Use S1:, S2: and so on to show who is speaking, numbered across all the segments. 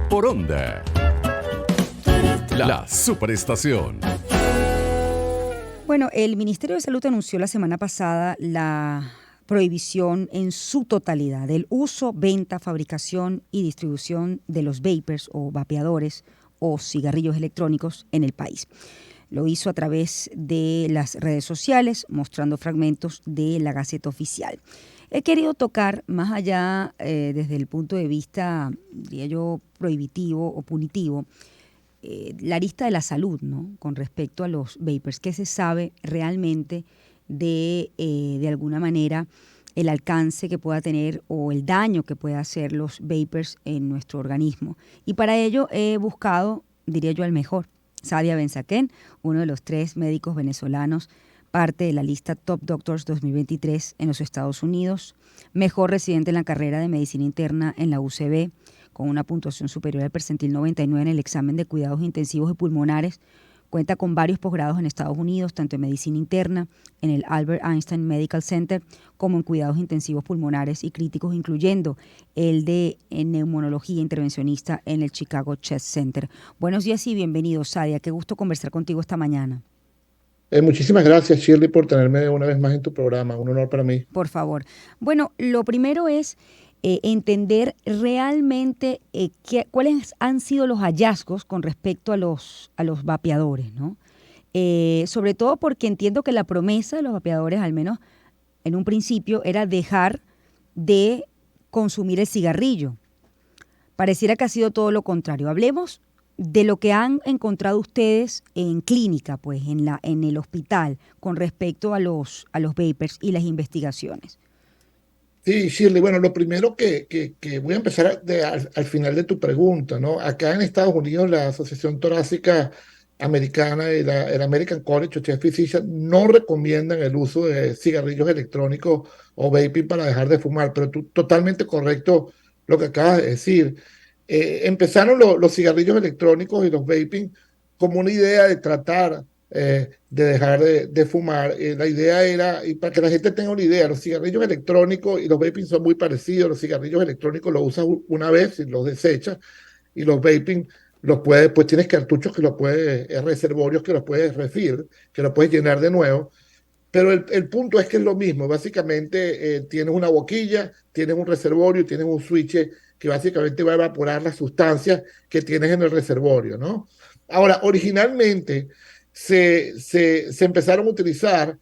S1: por Onda. La Superestación.
S2: Bueno, el Ministerio de Salud anunció la semana pasada la prohibición en su totalidad del uso, venta, fabricación y distribución de los vapers o vapeadores o cigarrillos electrónicos en el país. Lo hizo a través de las redes sociales, mostrando fragmentos de la Gaceta Oficial. He querido tocar más allá, desde el punto de vista, diría yo, prohibitivo o punitivo, la arista de la salud, ¿no? Con respecto a los vapers. ¿Qué se sabe realmente de alguna manera, el alcance que pueda tener o el daño que pueda hacer los vapers en nuestro organismo? Y para ello he buscado, diría yo, al mejor, Sadia Benzaquén, uno de los 3 médicos venezolanos, parte de la lista Top Doctors 2023 en los Estados Unidos, mejor residente en la carrera de medicina interna en la UCB, con una puntuación superior al percentil 99 en el examen de cuidados intensivos y pulmonares. Cuenta con varios posgrados en Estados Unidos, tanto en medicina interna, en el Albert Einstein Medical Center, como en cuidados intensivos pulmonares y críticos, incluyendo el de neumonología intervencionista en el Chicago Chest Center. Buenos días y bienvenido, Sadia. Qué gusto conversar contigo esta mañana.
S3: Muchísimas gracias, Shirley, por tenerme una vez más en tu programa. Un honor para mí.
S2: Por favor. Bueno, lo primero es entender realmente cuáles han sido los hallazgos con respecto a los vapeadores, ¿no? Sobre todo porque entiendo que la promesa de los vapeadores, al menos en un principio, era dejar de consumir el cigarrillo. Pareciera que ha sido todo lo contrario. Hablemos de lo que han encontrado ustedes en clínica, pues, en el hospital, con respecto a los vapers y las investigaciones.
S3: Sí, Shirley, bueno, lo primero que voy a empezar al final de tu pregunta, ¿no? Acá en Estados Unidos, la Asociación Torácica Americana y el American College of Chest Physicians no recomiendan el uso de cigarrillos electrónicos o vaping para dejar de fumar, pero tú, totalmente correcto lo que acabas de decir. Empezaron los cigarrillos electrónicos y los vaping como una idea de tratar de dejar de fumar. La idea era, y para que la gente tenga una idea, los cigarrillos electrónicos y los vaping son muy parecidos. Los cigarrillos electrónicos los usas una vez y los desechas, y los vaping los puedes, pues tienes cartuchos que los puedes, reservorios que los puedes refill, que los puedes llenar de nuevo. Pero el punto es que es lo mismo. Básicamente tienes una boquilla, tienes un reservorio, tienes un switch que básicamente va a evaporar las sustancias que tienes en el reservorio, ¿no? Ahora, originalmente se empezaron a utilizar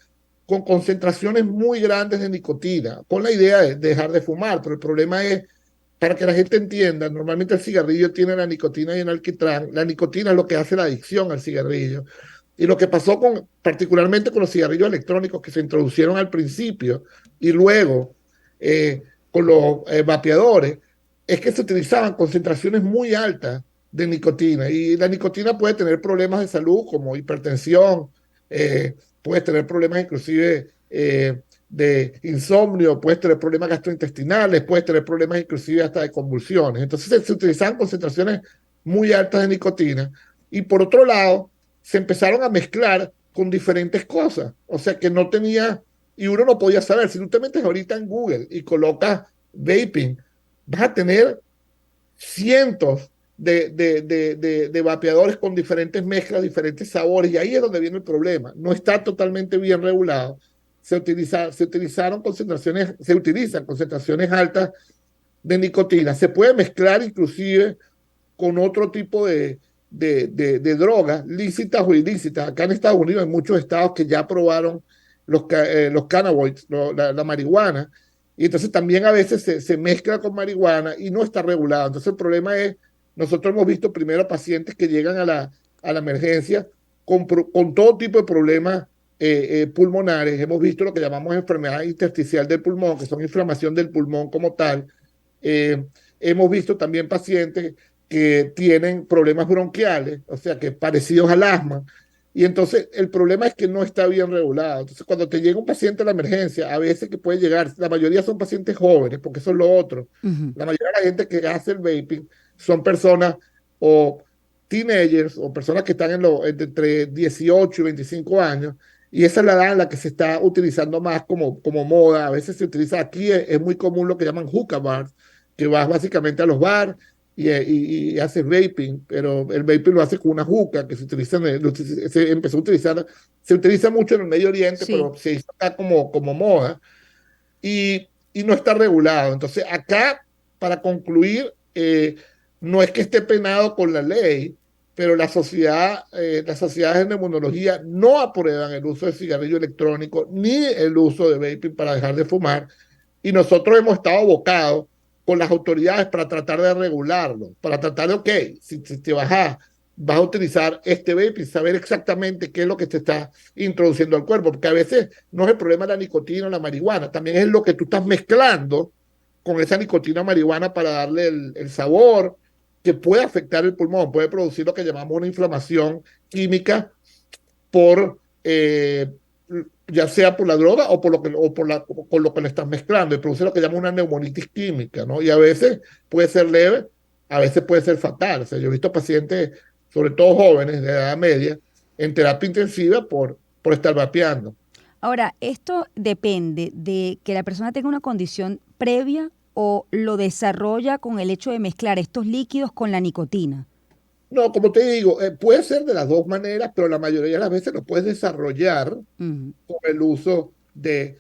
S3: con concentraciones muy grandes de nicotina, con la idea de dejar de fumar, pero el problema es, para que la gente entienda, normalmente el cigarrillo tiene la nicotina y el alquitrán. La nicotina es lo que hace la adicción al cigarrillo. Y lo que pasó particularmente con los cigarrillos electrónicos que se introducieron al principio y luego con los vapeadores, es que se utilizaban concentraciones muy altas de nicotina. Y la nicotina puede tener problemas de salud como hipertensión, puede tener problemas inclusive de insomnio, puede tener problemas gastrointestinales, puede tener problemas inclusive hasta de convulsiones. Entonces se utilizaban concentraciones muy altas de nicotina. Y por otro lado, se empezaron a mezclar con diferentes cosas. O sea que no tenía, y uno no podía saber. Si tú te metes ahorita en Google y colocas vaping, vas a tener cientos de vapeadores con diferentes mezclas, diferentes sabores, y ahí es donde viene el problema. No está totalmente bien regulado. Se utilizan concentraciones altas de nicotina. Se puede mezclar inclusive con otro tipo de drogas lícitas o ilícitas. Acá en Estados Unidos hay muchos estados que ya aprobaron los cannabinoides, la marihuana, y entonces también a veces se mezcla con marihuana y no está regulado. Entonces el problema es, nosotros hemos visto primero pacientes que llegan a la emergencia con todo tipo de problemas pulmonares. Hemos visto lo que llamamos enfermedad intersticial del pulmón, que son inflamación del pulmón como tal. Hemos visto también pacientes que tienen problemas bronquiales, o sea, que parecidos al asma. Y entonces el problema es que no está bien regulado. Entonces cuando te llega un paciente a la emergencia, a veces que puede llegar, la mayoría son pacientes jóvenes, porque eso es lo otro. La mayoría de la gente que hace el vaping son personas o teenagers o personas que están entre 18 y 25 años, y esa es la edad en la que se está utilizando más como moda. A veces se utiliza aquí, es muy común lo que llaman hookah bars, que vas básicamente a los bars y haces vaping, pero el vaping lo hace con una juca que se utiliza, se empezó a utilizar, se utiliza mucho en el Medio Oriente,
S2: Sí.
S3: pero se hizo acá como moda y no está regulado. Entonces, acá, para concluir, no es que esté penado con la ley, pero las sociedades de inmunología no aprueban el uso de cigarrillo electrónico ni el uso de vaping para dejar de fumar. Y nosotros hemos estado abocados con las autoridades para tratar de regularlo, para tratar de, ok, si te vas a utilizar este vape y saber exactamente qué es lo que te está introduciendo al cuerpo, porque a veces no es el problema de la nicotina o la marihuana, también es lo que tú estás mezclando con esa nicotina o marihuana para darle el sabor que puede afectar el pulmón, puede producir lo que llamamos una inflamación química por ya sea por la droga o por lo que le estás mezclando, y produce lo que llama una neumonitis química, ¿no? Y a veces puede ser leve, a veces puede ser fatal. O sea, yo he visto pacientes, sobre todo jóvenes de edad media, en terapia intensiva por estar vapeando.
S2: Ahora, esto depende de que la persona tenga una condición previa o lo desarrolla con el hecho de mezclar estos líquidos con la nicotina.
S3: No, como te digo, puede ser de las dos maneras, pero la mayoría de las veces lo puedes desarrollar
S2: Ujú.
S3: con el uso de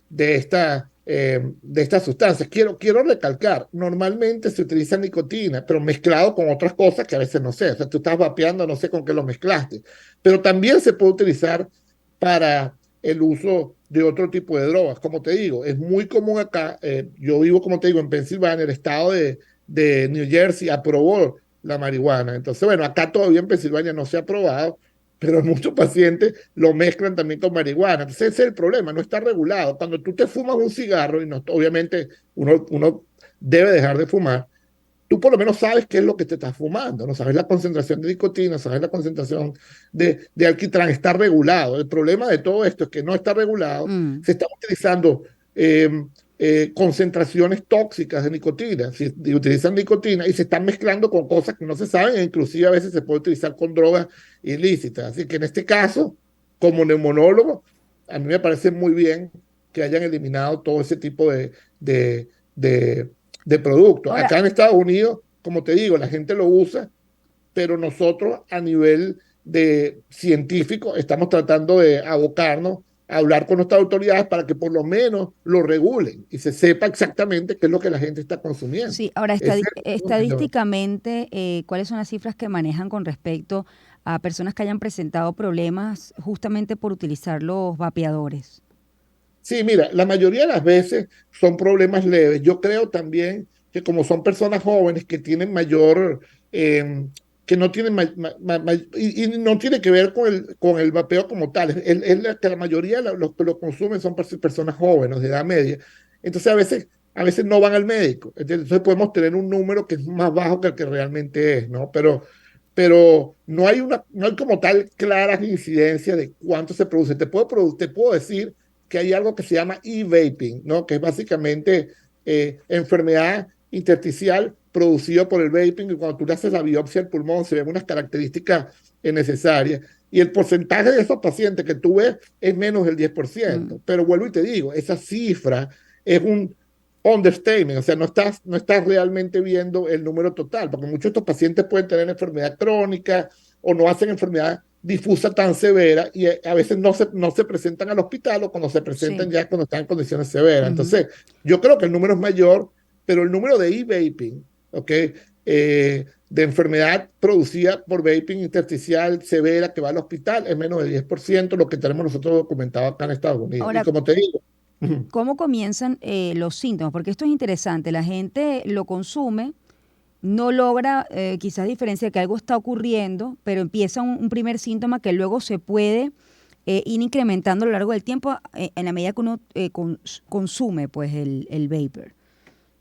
S3: estas sustancias. Quiero recalcar, normalmente se utiliza nicotina, pero mezclado con otras cosas que a veces no sé. O sea, tú estás vapeando, no sé con qué lo mezclaste. Pero también se puede utilizar para el uso de otro tipo de drogas. Como te digo, es muy común acá. Yo vivo, como te digo, en Pensilvania, el estado de New Jersey aprobó la marihuana. Entonces, bueno, acá todavía en Pensilvania no se ha aprobado, pero muchos pacientes lo mezclan también con marihuana. Entonces ese es el problema, no está regulado. Cuando tú te fumas un cigarro, y no, obviamente uno debe dejar de fumar, tú por lo menos sabes qué es lo que te estás fumando, no sabes la concentración de nicotina, sabes la concentración de alquitrán, está regulado. El problema de todo esto es que no está regulado,
S2: Mm.
S3: se están utilizando eh, concentraciones tóxicas de nicotina, utilizan nicotina y se están mezclando con cosas que no se saben, e inclusive a veces se puede utilizar con drogas ilícitas. Así que en este caso, como neumonólogo, a mí me parece muy bien que hayan eliminado todo ese tipo de, de de productos.
S2: Ahora,
S3: Acá en Estados Unidos, como te digo, la gente lo usa, pero nosotros a nivel de científico estamos tratando de abocarnos a hablar con nuestras autoridades para que por lo menos lo regulen y se sepa exactamente qué es lo que la gente está consumiendo.
S2: sí, ahora
S3: Ese es el punto mayor.
S2: estadísticamente, ¿cuáles son las cifras que manejan con respecto a personas que hayan presentado problemas justamente por utilizar los vapeadores?
S3: Sí, mira, la mayoría de las veces son problemas leves. Yo creo también que como son personas jóvenes que tienen mayor, que no tienen, y no tiene que ver con el vapeo como tal, que la mayoría de los que lo consumen son personas jóvenes, de edad media. Entonces a veces no van al médico. Entonces podemos tener un número que es más bajo que el que realmente es, ¿no? Pero no hay como tal claras incidencias de cuánto se produce. Te puedo decir que hay algo que se llama e-vaping, ¿no? Que es básicamente enfermedad intersticial producida por el vaping, y cuando tú le haces la biopsia al pulmón se ven unas características necesarias, y el porcentaje de esos pacientes que tú ves es menos del 10%,
S2: Mm.
S3: pero vuelvo y te digo, esa cifra es un understatement, o sea, no estás realmente viendo el número total, porque muchos de estos pacientes pueden tener enfermedad crónica o no hacen enfermedad difusa tan severa, y a veces no se presentan al hospital, o cuando se presentan
S2: Sí.
S3: ya cuando están en condiciones severas.
S2: Ujú.
S3: Entonces, yo creo que el número es mayor, pero el número de e-vaping, ¿ok? De enfermedad producida por vaping intersticial severa que va al hospital es menos del 10%, lo que tenemos nosotros documentado acá en Estados Unidos. Y
S2: Ahora,
S3: como te digo,
S2: ¿cómo comienzan los síntomas? Porque esto es interesante. La gente lo consume, no logra quizás diferenciar que algo está ocurriendo, pero empieza un primer síntoma que luego se puede ir incrementando a lo largo del tiempo en la medida que uno consume pues el vapor.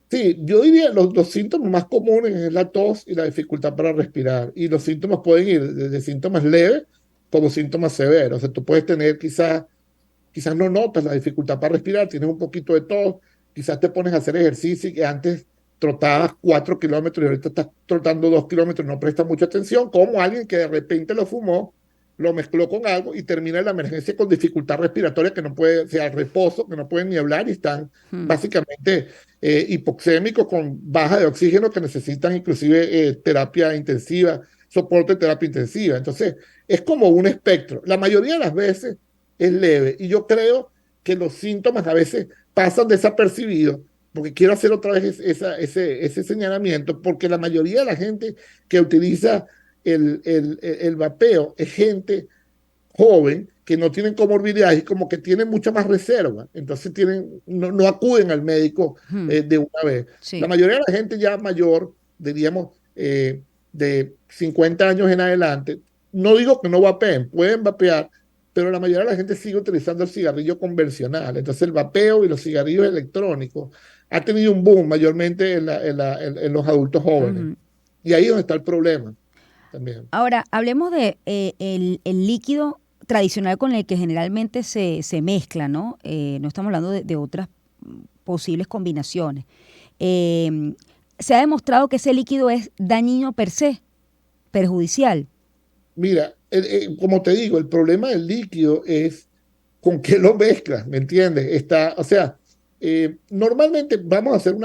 S3: sí, yo diría los síntomas más comunes es la tos y la dificultad para respirar. Y los síntomas pueden ir desde síntomas leves como síntomas severos. O sea, tú puedes tener quizás no notas la dificultad para respirar, tienes un poquito de tos, quizás te pones a hacer ejercicio y que antes trotabas 4 kilómetros y ahorita estás trotando 2 kilómetros, no prestas mucha atención, como alguien que de repente lo fumó, lo mezcló con algo y termina en la emergencia con dificultad respiratoria, que no puede, o sea, reposo, que no pueden ni hablar y están básicamente hipoxémicos con baja de oxígeno que necesitan inclusive terapia intensiva, soporte de terapia intensiva. Entonces, es como un espectro. La mayoría de las veces es leve y yo creo que los síntomas a veces pasan desapercibidos, porque quiero hacer otra vez ese señalamiento, porque la mayoría de la gente que utiliza el vapeo es gente joven que no tienen comorbilidades y como que tienen mucha más reserva, entonces no acuden al médico de una vez. La
S2: Sí.
S3: mayoría de la gente ya mayor, diríamos, de 50 años en adelante, no digo que no vapeen, pueden vapear, pero la mayoría de la gente sigue utilizando el cigarrillo convencional. Entonces el vapeo y los cigarrillos electrónicos ha tenido un boom mayormente en los adultos jóvenes. Y ahí es donde está el problema también.
S2: Ahora, hablemos de el líquido tradicional con el que generalmente se mezcla, ¿no? No estamos hablando de otras posibles combinaciones. Se ha demostrado que ese líquido es dañino per se, perjudicial.
S3: Mira, como te digo, el problema del líquido es con qué lo mezclas, ¿me entiendes? O sea, normalmente vamos a hacer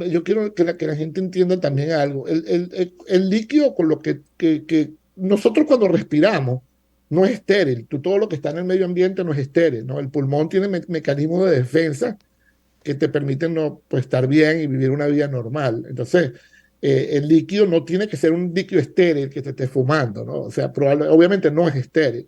S3: yo quiero que la gente entienda también algo. El líquido con lo que nosotros cuando respiramos no es estéril. Todo lo que está en el medio ambiente no es estéril, ¿no? El pulmón tiene mecanismos de defensa que te permiten no, pues, estar bien y vivir una vida normal. Entonces, el líquido no tiene que ser un líquido estéril que te esté fumando, ¿no? O sea, obviamente no es estéril.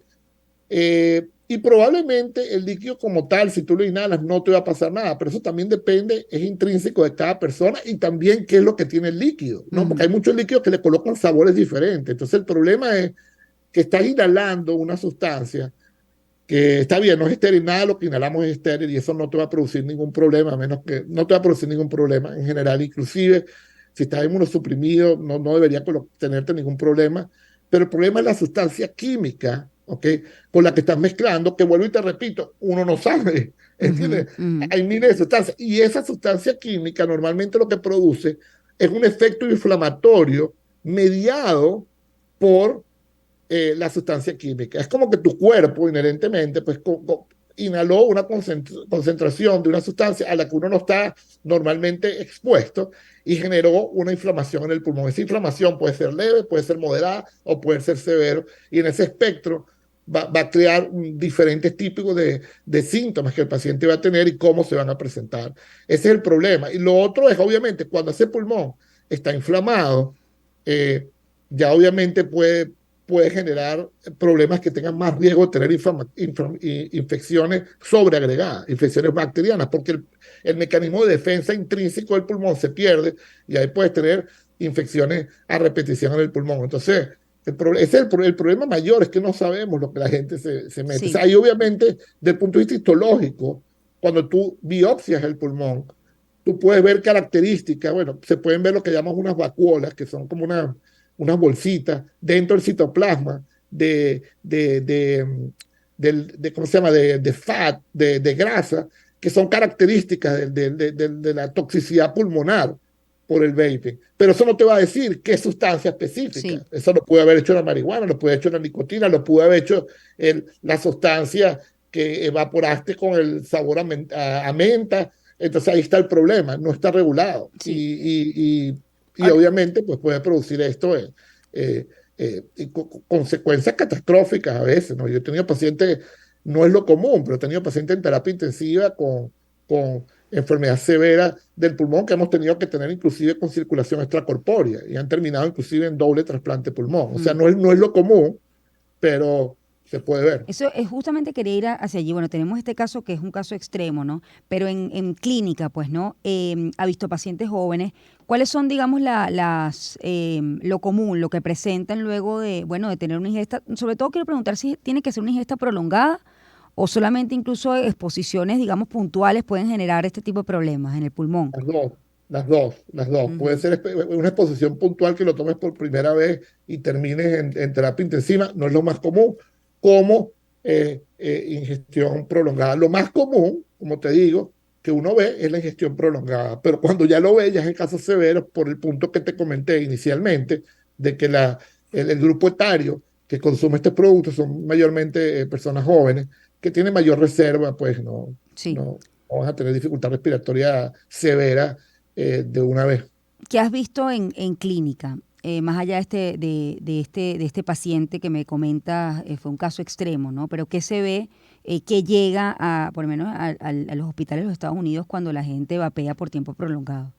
S3: Y probablemente el líquido como tal, si tú lo inhalas, no te va a pasar nada, pero eso también depende, es intrínseco de cada persona y también qué es lo que tiene el líquido, ¿no? Porque hay muchos líquidos que le colocan sabores diferentes. Entonces, el problema es que estás inhalando una sustancia que está bien, no es estéril, nada de lo que inhalamos es estéril y eso no te va a producir ningún problema, a menos que no te va a producir ningún problema en general, inclusive si estás inmunosuprimido no debería tenerte ningún problema, pero el problema es la sustancia química, ¿ok? Con la que estás mezclando, que vuelvo y te repito, uno no sabe, ¿entiendes? Hay miles de sustancias y esa sustancia química normalmente lo que produce es un efecto inflamatorio mediado por la sustancia química. Es como que tu cuerpo inherentemente pues, inhaló una concentración de una sustancia a la que uno no está normalmente expuesto y generó una inflamación en el pulmón. Esa inflamación puede ser leve, puede ser moderada o puede ser severo y en ese espectro va a crear diferentes tipos de síntomas que el paciente va a tener y cómo se van a presentar. Ese es el problema. Y lo otro es, obviamente, cuando ese pulmón está inflamado, ya obviamente puede generar problemas que tengan más riesgo de tener infecciones sobreagregadas, infecciones bacterianas, porque el mecanismo de defensa intrínseco del pulmón se pierde y ahí puedes tener infecciones a repetición en el pulmón. Entonces, el problema mayor es que no sabemos lo que la gente se mete.
S2: Sí.
S3: O sea, ahí obviamente, desde el punto de vista histológico, cuando tú biopsias el pulmón, tú puedes ver características, bueno, se pueden ver lo que llamamos unas vacuolas, que son como unas bolsitas dentro del citoplasma ¿cómo se llama? De fat, de grasa, que son características de la toxicidad pulmonar por el vaping. Pero eso no te va a decir qué sustancia específica.
S2: Sí.
S3: Eso lo puede haber hecho la marihuana, lo puede haber hecho la nicotina, lo puede haber hecho la sustancia que evaporaste con el sabor a menta. Entonces ahí está el problema, no está regulado.
S2: Sí.
S3: Y obviamente pues puede producir esto consecuencias catastróficas a veces, ¿no? Yo he tenido pacientes, no es lo común, pero he tenido pacientes en terapia intensiva con enfermedad severa del pulmón que hemos tenido que tener inclusive con circulación extracorpórea y han terminado inclusive en doble trasplante de pulmón. O sea, no es lo común, pero se puede ver.
S2: Eso es justamente quería ir hacia allí. Bueno, tenemos este caso que es un caso extremo, ¿no? Pero en clínica, pues, ¿no? Ha visto pacientes jóvenes. ¿Cuáles son, digamos, lo común, lo que presentan luego de, bueno, de tener una ingesta? Sobre todo quiero preguntar si tiene que ser una ingesta prolongada o solamente incluso exposiciones, digamos, puntuales pueden generar este tipo de problemas en el pulmón.
S3: Las dos. Puede ser una exposición puntual que lo tomes por primera vez y termines en terapia intensiva, no es lo más común, como ingestión prolongada. Lo más común, como te digo, que uno ve es la ingestión prolongada, pero cuando ya lo ve, ya es en casos severos por el punto que te comenté inicialmente, de que el grupo etario que consume este producto son mayormente personas jóvenes que tienen mayor reserva, pues
S2: Sí.
S3: no van a tener dificultad respiratoria severa de una vez.
S2: ¿Qué has visto en clínica? Más allá de este paciente que me comentas, fue un caso extremo, ¿no? Pero ¿qué se ve que llega por lo menos a los hospitales de los Estados Unidos cuando la gente vapea por tiempo prolongado?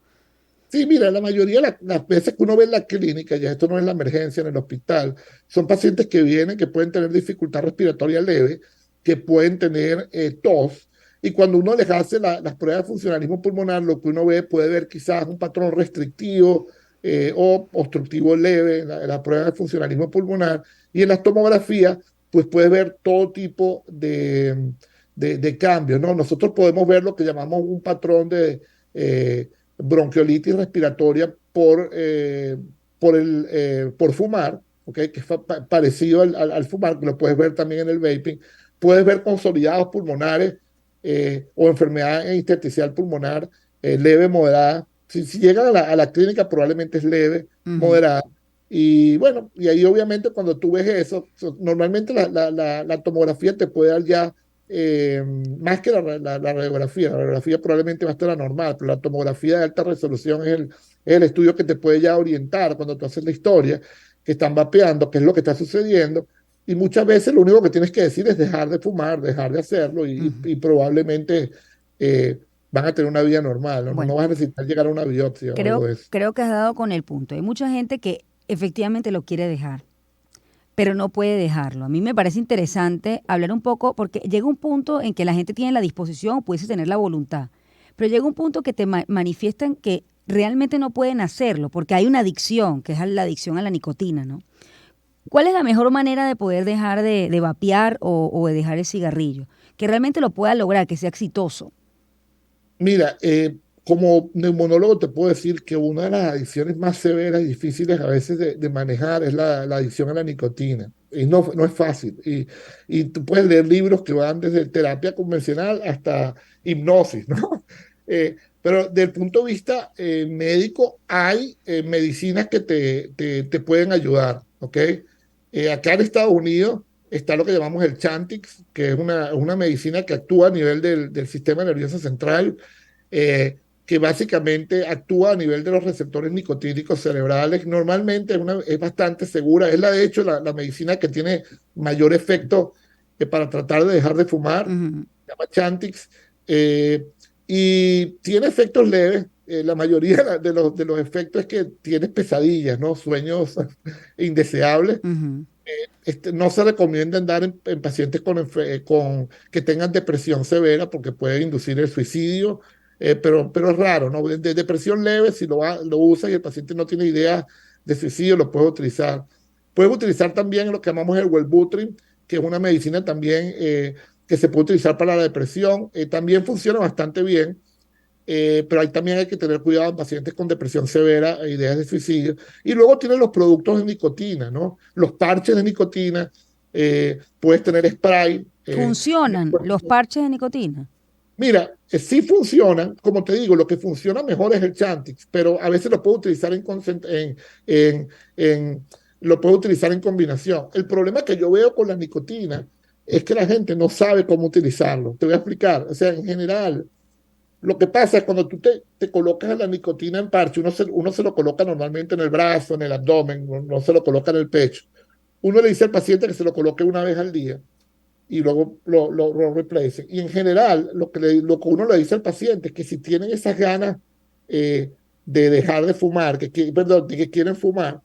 S3: Sí, mira, la mayoría de las veces que uno ve en la clínica, ya esto no es la emergencia en el hospital, son pacientes que vienen, que pueden tener dificultad respiratoria leve, que pueden tener tos, y cuando uno les hace las pruebas de funcionalismo pulmonar, lo que uno ve puede ver quizás un patrón restrictivo o obstructivo leve en la prueba de funcionalismo pulmonar, y en las tomografías, pues puedes ver todo tipo de cambios, ¿no? Nosotros podemos ver lo que llamamos un patrón de bronquiolitis respiratoria por fumar, ¿okay? Que es parecido al fumar, que lo puedes ver también en el vaping. Puedes ver consolidados pulmonares o enfermedad intersticial pulmonar leve, moderada. Si llegan a la clínica, probablemente es leve,
S2: Ujú.
S3: moderada. Y bueno, y ahí obviamente cuando tú ves eso, normalmente la tomografía te puede dar ya más que la radiografía probablemente va a estar la normal, pero la tomografía de alta resolución es el estudio que te puede ya orientar cuando tú haces la historia, que están vapeando, qué es lo que está sucediendo, y muchas veces lo único que tienes que decir es dejar de fumar, dejar de hacerlo,
S2: Ujú.
S3: y probablemente van a tener una vida normal, ¿no?
S2: Bueno,
S3: No vas a necesitar llegar a una biopsia o algo de eso.
S2: creo que has dado con el punto. Hay mucha gente que efectivamente lo quiere dejar, pero no puede dejarlo. A mí me parece interesante hablar un poco, porque llega un punto en que la gente tiene la disposición, puede tener la voluntad, pero llega un punto que te manifiestan que realmente no pueden hacerlo, porque hay una adicción, que es la adicción a la nicotina, ¿no? ¿Cuál es la mejor manera de poder dejar de vapear o de dejar el cigarrillo? Que realmente lo pueda lograr, que sea exitoso.
S3: Mira, como neumonólogo te puedo decir que una de las adicciones más severas y difíciles a veces de manejar es la adicción a la nicotina. Y no es fácil. Y tú puedes leer libros que van desde terapia convencional hasta hipnosis, ¿no? Pero desde el punto de vista médico, hay medicinas que te pueden ayudar, ¿ok? Acá en Estados Unidos está lo que llamamos el Chantix, que es una medicina que actúa a nivel del sistema nervioso central, que básicamente actúa a nivel de los receptores nicotínicos cerebrales. Normalmente es bastante segura, es de hecho la medicina que tiene mayor efecto para tratar de dejar de fumar,
S2: Ujú.
S3: se llama Chantix, eh, y tiene efectos leves. La mayoría de los efectos es que tienes pesadillas, ¿no? Sueños indeseables.
S2: Ujú.
S3: No se recomienda andar en pacientes que tengan depresión severa porque puede inducir el suicidio, pero es raro, ¿no? De depresión leve, si lo usa y el paciente no tiene idea de suicidio, lo puede utilizar. Puedes utilizar también lo que llamamos el Wellbutrin, que es una medicina también que se puede utilizar para la depresión. También funciona bastante bien, pero ahí también hay que tener cuidado en pacientes con depresión severa e ideas de suicidio. Y luego tienen los productos de nicotina, ¿no? Los parches de nicotina, puedes tener spray.
S2: ¿Funcionan los parches de nicotina?
S3: Mira, sí funcionan, como te digo, lo que funciona mejor es el Chantix, pero a veces lo puedo utilizar en, en- lo puedo utilizar en combinación. El problema que yo veo con la nicotina es que la gente no sabe cómo utilizarlo. Te voy a explicar. O sea, en general, lo que pasa es cuando tú te colocas la nicotina en parche, uno se lo coloca normalmente en el brazo, en el abdomen, no se lo coloca en el pecho. Uno le dice al paciente que se lo coloque una vez al día y luego lo replace. Y en general, lo que uno le dice al paciente es que si tienen esas ganas de dejar de fumar, perdón, de que quieren fumar,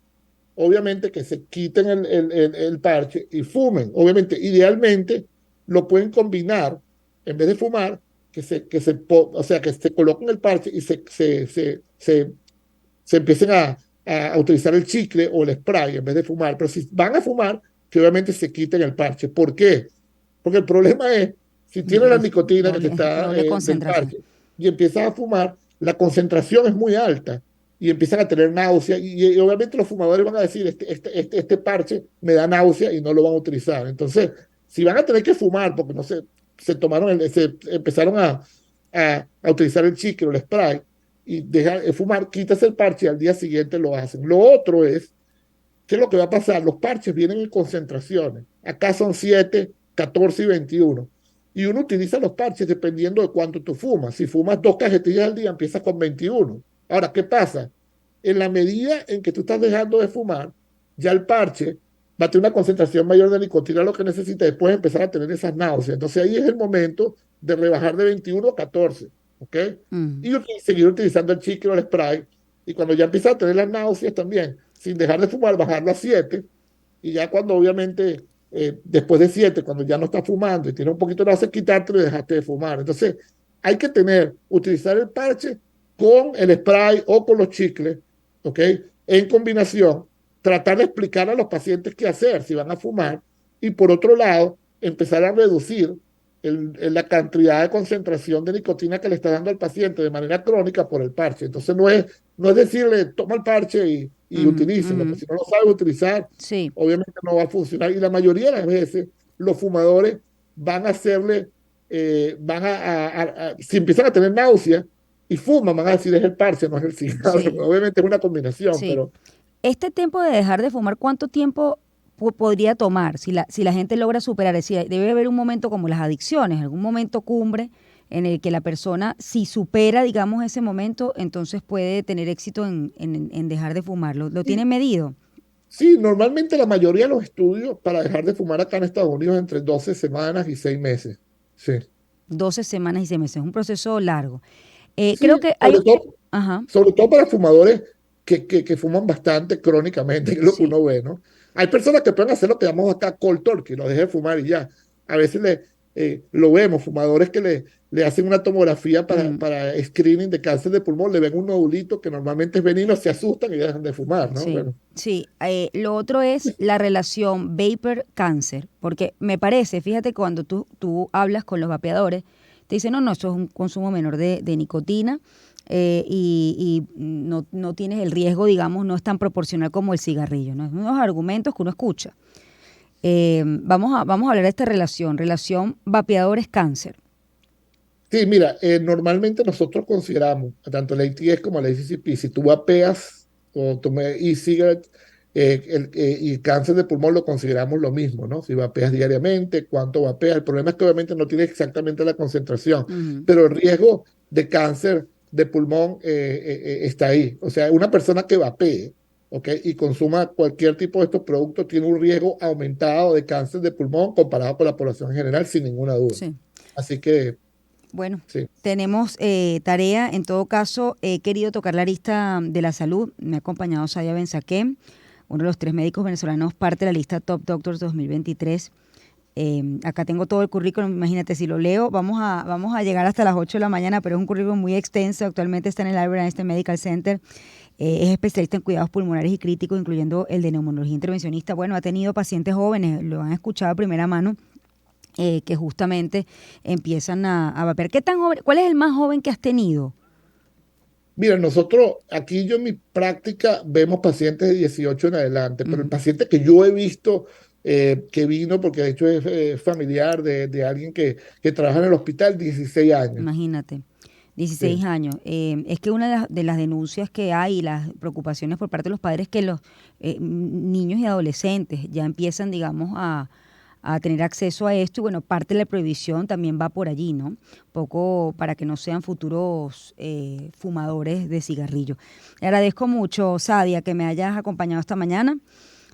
S3: obviamente que se quiten el parche y fumen. Obviamente, idealmente lo pueden combinar, en vez de fumar, o sea, que se coloquen el parche y se empiecen a utilizar el chicle o el spray en vez de fumar. Pero si van a fumar, que obviamente se quiten el parche. ¿Por qué? Porque el problema es, si tienes la nicotina que te está
S2: Doble
S3: del
S2: concentración.
S3: parche y empiezas a fumar, la concentración es muy alta y empiezan a tener náusea y obviamente los fumadores van a decir, este parche me da náusea y no lo van a utilizar. Entonces, si van a tener que fumar porque no se empezaron a utilizar el chicle o el spray y dejar de fumar, quitas el parche y al día siguiente lo hacen. Lo otro es ¿Qué es lo que va a pasar? Los parches vienen en concentraciones. Acá son 7, 14 y 21. Y uno utiliza los parches dependiendo de cuánto tú fumas. Si fumas 2 cajetillas al día, empiezas con 21. Ahora, ¿qué pasa? En la medida en que tú estás dejando de fumar, ya el parche va a tener una concentración mayor de nicotina, lo que necesita después empezar a tener esas náuseas. Entonces ahí es el momento de rebajar de 21 a 14. ¿Ok?
S2: Mm.
S3: Y seguir utilizando el chicle o el spray. Y cuando ya empieza a tener las náuseas también, sin dejar de fumar, bajarlo a 7. Y ya cuando obviamente, después de 7, cuando ya no estás fumando y tienes un poquito de náuseas, quitártelo y dejaste de fumar. Entonces, hay que utilizar el parche con el spray o con los chicles, ¿ok? En combinación, tratar de explicar a los pacientes qué hacer si van a fumar. Y por otro lado, empezar a reducir la cantidad de concentración de nicotina que le está dando al paciente de manera crónica por el parche. Entonces no es decirle, toma el parche y
S2: Ujú,
S3: utilícelo,
S2: ujú.
S3: porque si no lo sabes utilizar,
S2: Sí,
S3: obviamente no va a funcionar. Y la mayoría de las veces los fumadores van a hacerle, si empiezan a tener náuseas y fuman, van a decir es el parche, no es el cigarro.
S2: sí,
S3: Obviamente es una combinación,
S2: sí.
S3: pero
S2: Este tiempo de dejar de fumar, ¿cuánto tiempo podría tomar si la gente logra superar? Es decir, debe haber un momento como las adicciones, algún momento cumbre en el que la persona, si supera, digamos, ese momento, entonces puede tener éxito en dejar de fumar. ¿Lo tiene
S3: sí,
S2: medido?
S3: sí, normalmente la mayoría de los estudios para dejar de fumar acá en Estados Unidos entre 12 semanas y 6 meses. Sí.
S2: 12 semanas y 6 meses. Es un proceso largo. Creo
S3: Sí,
S2: que hay...
S3: sobre todo,
S2: Ajá,
S3: sobre todo para fumadores que fuman bastante crónicamente, que es lo que
S2: sí.
S3: uno ve, ¿no? Hay personas que pueden hacer lo que llamamos acá cold turkey, lo deje de fumar y ya. A veces lo vemos, fumadores que le hacen una tomografía
S2: Mm,
S3: para screening de cáncer de pulmón, le ven un nodulito que normalmente es benigno, se asustan y dejan de fumar, ¿no?
S2: sí,
S3: Bueno,
S2: sí. Lo otro es la relación vapor-cáncer, porque me parece, fíjate, cuando tú hablas con los vapeadores, te dicen, no, no, eso es un consumo menor de nicotina y no tienes el riesgo, digamos, no es tan proporcional como el cigarrillo, ¿no? Es unos argumentos que uno escucha. Vamos a hablar de esta relación vapeadores-cáncer.
S3: sí, mira, normalmente nosotros consideramos, tanto la ATS como la ACCP, si tú vapeas o tomas e-cigarette, y cáncer de pulmón lo consideramos lo mismo, ¿no? Si vapeas diariamente, cuánto vapeas. El problema es que obviamente no tienes exactamente la concentración,
S2: Ujú.
S3: pero el riesgo de cáncer de pulmón está ahí. O sea, una persona que vapee, ¿ok? Y consuma cualquier tipo de estos productos tiene un riesgo aumentado de cáncer de pulmón comparado con la población en general, sin ninguna duda.
S2: Sí.
S3: Así que,
S2: Bueno,
S3: sí.
S2: tenemos tarea. En todo caso, he querido tocar la lista de la salud. Me ha acompañado Sadia Benzaquem, uno de los 3 médicos venezolanos, parte de la lista Top Doctors 2023. Acá tengo todo el currículum, imagínate, si lo leo, vamos a llegar hasta las 8 de la mañana, pero es un currículum muy extenso. Actualmente está en el Albert Einstein Medical Center. Es especialista en cuidados pulmonares y críticos, incluyendo el de neumonología intervencionista. Bueno, ha tenido pacientes jóvenes, lo han escuchado a primera mano, que justamente empiezan a vapear. ¿Qué tan joven? ¿Cuál es el más joven que has tenido?
S3: Mira, nosotros aquí yo en mi práctica vemos pacientes de 18 en adelante, pero el
S2: Ujú.
S3: paciente que yo he visto que vino, porque de hecho es familiar de alguien que trabaja en el hospital, 16 años.
S2: Imagínate,
S3: Sí.
S2: 16 años. Es que una de las denuncias que hay y las preocupaciones por parte de los padres es que los niños y adolescentes ya empiezan, digamos, a tener acceso a esto y bueno, parte de la prohibición también va por allí, ¿no? Poco para que no sean futuros fumadores de cigarrillo. Le agradezco mucho, Sadia, que me hayas acompañado esta mañana.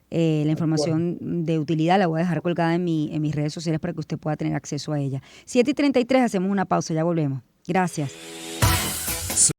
S2: La
S3: Bueno,
S2: información de utilidad la voy a dejar colgada en mis redes sociales para que usted pueda tener acceso a ella. 7:33, hacemos una pausa, ya volvemos. Gracias.